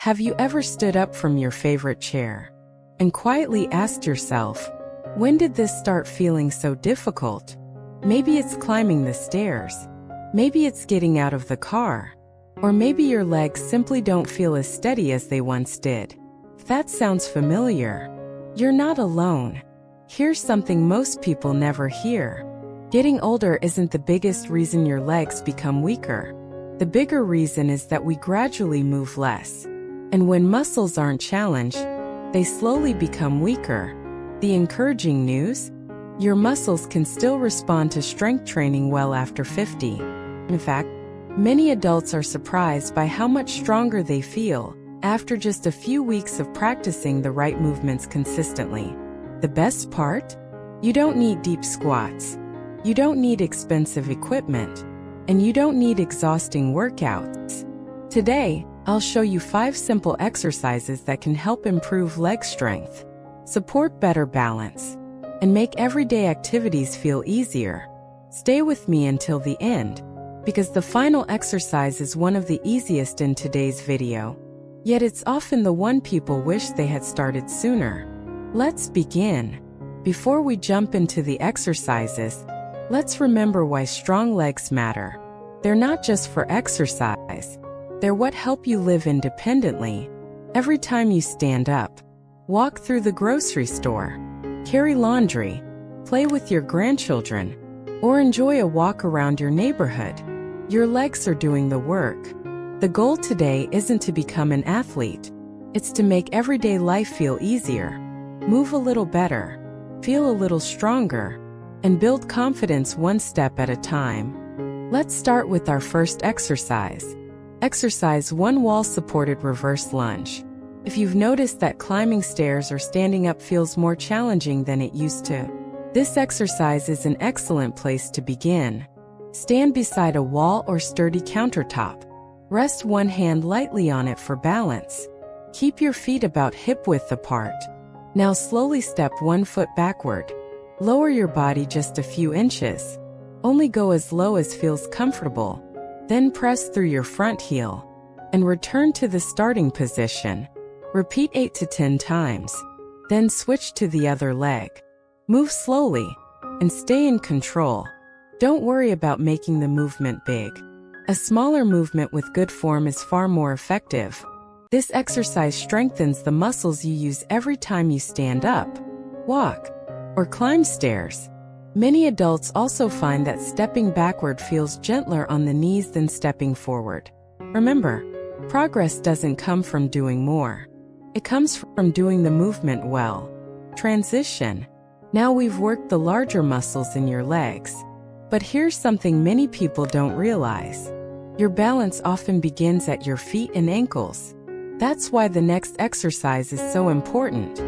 Have you ever stood up from your favorite chair and quietly asked yourself, when did this start feeling so difficult? Maybe it's climbing the stairs. Maybe it's getting out of the car. Or maybe your legs simply don't feel as steady as they once did. If that sounds familiar, you're not alone. Here's something most people never hear. Getting older isn't the biggest reason your legs become weaker. The bigger reason is that we gradually move less. And when muscles aren't challenged, they slowly become weaker. The encouraging news? Your muscles can still respond to strength training well after 50. In fact, many adults are surprised by how much stronger they feel after just a few weeks of practicing the right movements consistently. The best part? You don't need deep squats. You don't need expensive equipment. And you don't need exhausting workouts. Today, I'll show you 5 simple exercises that can help improve leg strength, support better balance, and make everyday activities feel easier. Stay with me until the end, because the final exercise is one of the easiest in today's video. Yet it's often the one people wish they had started sooner. Let's begin. Before we jump into the exercises, let's remember why strong legs matter. They're not just for exercise. They're what help you live independently. Every time you stand up, walk through the grocery store, carry laundry, play with your grandchildren, or enjoy a walk around your neighborhood, your legs are doing the work. The goal today isn't to become an athlete. It's to make everyday life feel easier, move a little better, feel a little stronger, and build confidence one step at a time. Let's start with our first exercise. Exercise 1: wall-supported reverse lunge. If you've noticed that climbing stairs or standing up feels more challenging than it used to, this exercise is an excellent place to begin. Stand beside a wall or sturdy countertop. Rest one hand lightly on it for balance. Keep your feet about hip-width apart. Now slowly step one foot backward. Lower your body just a few inches. Only go as low as feels comfortable. Then press through your front heel and return to the starting position. Repeat 8 to 10 times. Then switch to the other leg. Move slowly and stay in control. Don't worry about making the movement big. A smaller movement with good form is far more effective. This exercise strengthens the muscles you use every time you stand up, walk, or climb stairs. Many adults also find that stepping backward feels gentler on the knees than stepping forward. Remember, progress doesn't come from doing more. It comes from doing the movement well. Transition. Now we've worked the larger muscles in your legs. But here's something many people don't realize. Your balance often begins at your feet and ankles. That's why the next exercise is so important.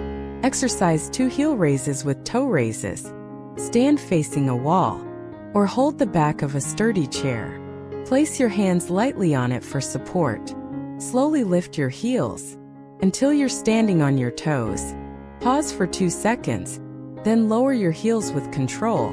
Exercise 2: heel raises with toe raises. Stand facing a wall, or hold the back of a sturdy chair. Place your hands lightly on it for support. Slowly lift your heels until you're standing on your toes. Pause for 2 seconds, then lower your heels with control.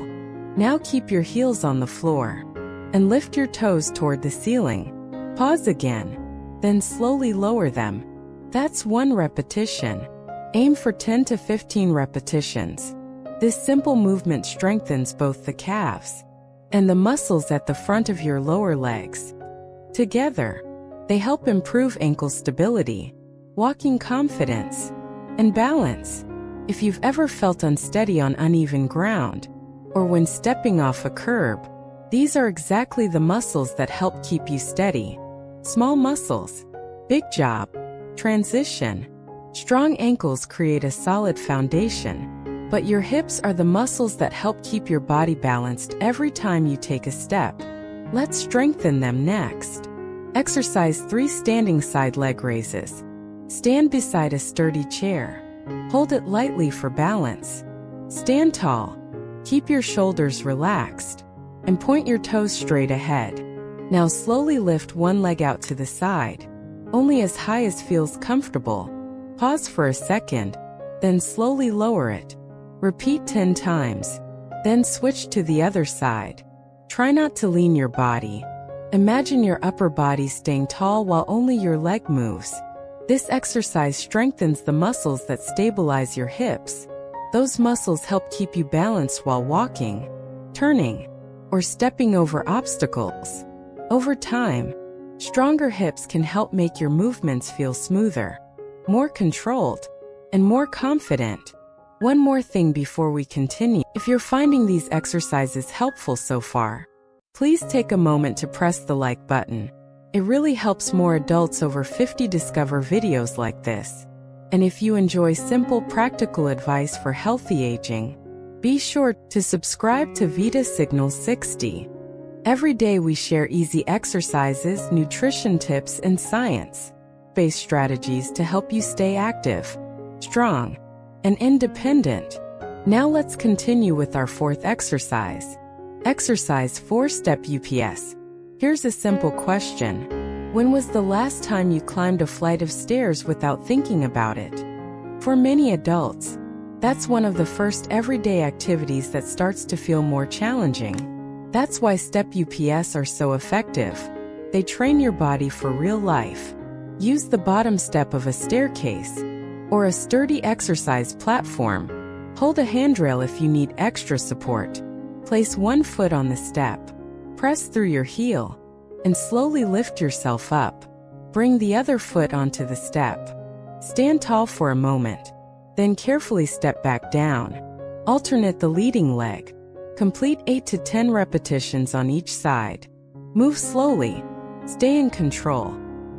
Now keep your heels on the floor and lift your toes toward the ceiling. Pause again, then slowly lower them. That's 1 repetition. Aim for 10 to 15 repetitions. This simple movement strengthens both the calves and the muscles at the front of your lower legs. Together, they help improve ankle stability, walking confidence, and balance. If you've ever felt unsteady on uneven ground, or when stepping off a curb, these are exactly the muscles that help keep you steady. Small muscles, big job. Transition. Strong ankles create a solid foundation. But your hips are the muscles that help keep your body balanced every time you take a step. Let's strengthen them next. Exercise 3: standing side leg raises. Stand beside a sturdy chair. Hold it lightly for balance. Stand tall. Keep your shoulders relaxed and point your toes straight ahead. Now slowly lift one leg out to the side, only as high as feels comfortable. Pause for a second, then slowly lower it. Repeat 10 times, then switch to the other side. Try not to lean your body. Imagine your upper body staying tall while only your leg moves. This exercise strengthens the muscles that stabilize your hips. Those muscles help keep you balanced while walking, turning, or stepping over obstacles. Over time, stronger hips can help make your movements feel smoother, more controlled, and more confident. One more thing before we continue. If you're finding these exercises helpful so far, please take a moment to press the like button. It really helps more adults over 50 discover videos like this. And if you enjoy simple, practical advice for healthy aging, be sure to subscribe to Vita Signal 60. Every day we share easy exercises, nutrition tips, and science-based strategies to help you stay active, strong, and independent. Now let's continue with our fourth exercise. Exercise 4 Step UPS. Here's a simple question. When was the last time you climbed a flight of stairs without thinking about it? For many adults, that's one of the first everyday activities that starts to feel more challenging. That's why Step UPS are so effective. They train your body for real life. Use the bottom step of a staircase or a sturdy exercise platform. Hold a handrail if you need extra support. Place one foot on the step. Press through your heel and slowly lift yourself up. Bring the other foot onto the step. Stand tall for a moment, then carefully step back down. Alternate the leading leg. Complete 8 to 10 repetitions on each side. Move slowly, stay in control,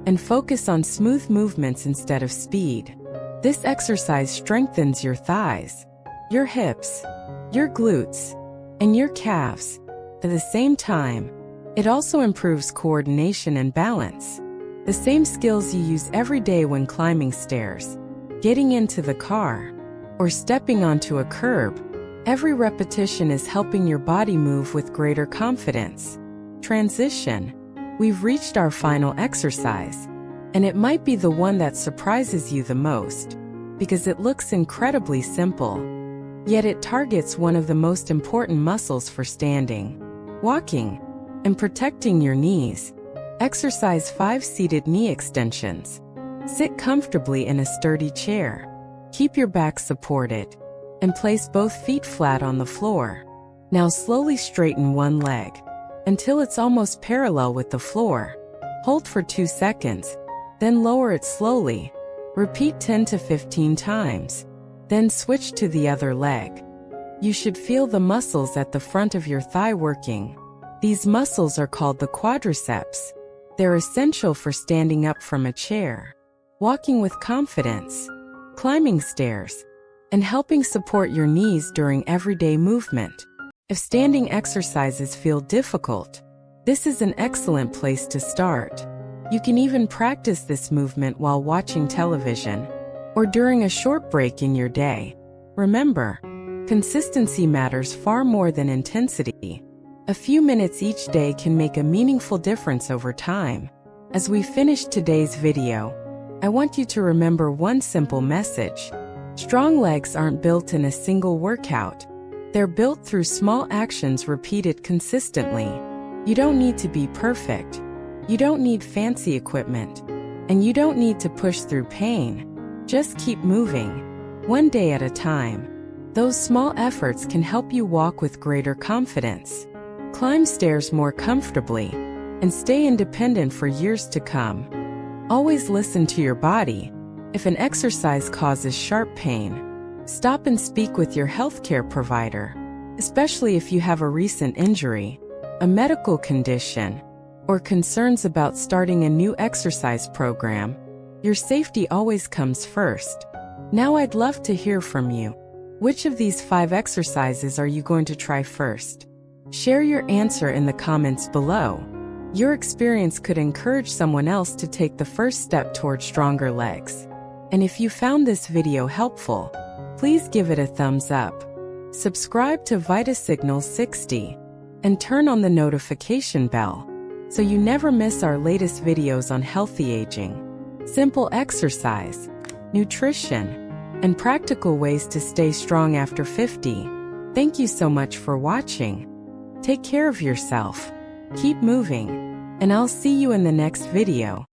and focus on smooth movements instead of speed. This exercise strengthens your thighs, your hips, your glutes, and your calves. At the same time, it also improves coordination and balance. The same skills you use every day when climbing stairs, getting into the car, or stepping onto a curb. Every repetition is helping your body move with greater confidence. Transition. We've reached our final exercise, and it might be the one that surprises you the most, because it looks incredibly simple. Yet it targets one of the most important muscles for standing, walking, and protecting your knees. Exercise 5 Seated Knee Extensions. Sit comfortably in a sturdy chair. Keep your back supported, and place both feet flat on the floor. Now slowly straighten one leg until it's almost parallel with the floor. Hold for 2 seconds, then lower it slowly. Repeat 10 to 15 times. Then switch to the other leg. You should feel the muscles at the front of your thigh working. These muscles are called the quadriceps. They're essential for standing up from a chair, walking with confidence, climbing stairs, and helping support your knees during everyday movement. If standing exercises feel difficult, this is an excellent place to start. You can even practice this movement while watching television or during a short break in your day. Remember, consistency matters far more than intensity. A few minutes each day can make a meaningful difference over time. As we finish today's video, I want you to remember one simple message. Strong legs aren't built in a single workout. They're built through small actions repeated consistently. You don't need to be perfect. You don't need fancy equipment. And you don't need to push through pain. Just keep moving, one day at a time. Those small efforts can help you walk with greater confidence, climb stairs more comfortably, and stay independent for years to come. Always listen to your body. If an exercise causes sharp pain, stop and speak with your healthcare provider, especially if you have a recent injury, a medical condition, or concerns about starting a new exercise program. Your safety always comes first. Now I'd love to hear from you. Which of these 5 exercises are you going to try first? Share your answer in the comments below. Your experience could encourage someone else to take the first step toward stronger legs. And if you found this video helpful, please give it a thumbs up. Subscribe to Vita Signal 60 and turn on the notification bell so you never miss our latest videos on healthy aging, simple exercise, nutrition, and practical ways to stay strong after 50. Thank you so much for watching. Take care of yourself, keep moving, and I'll see you in the next video.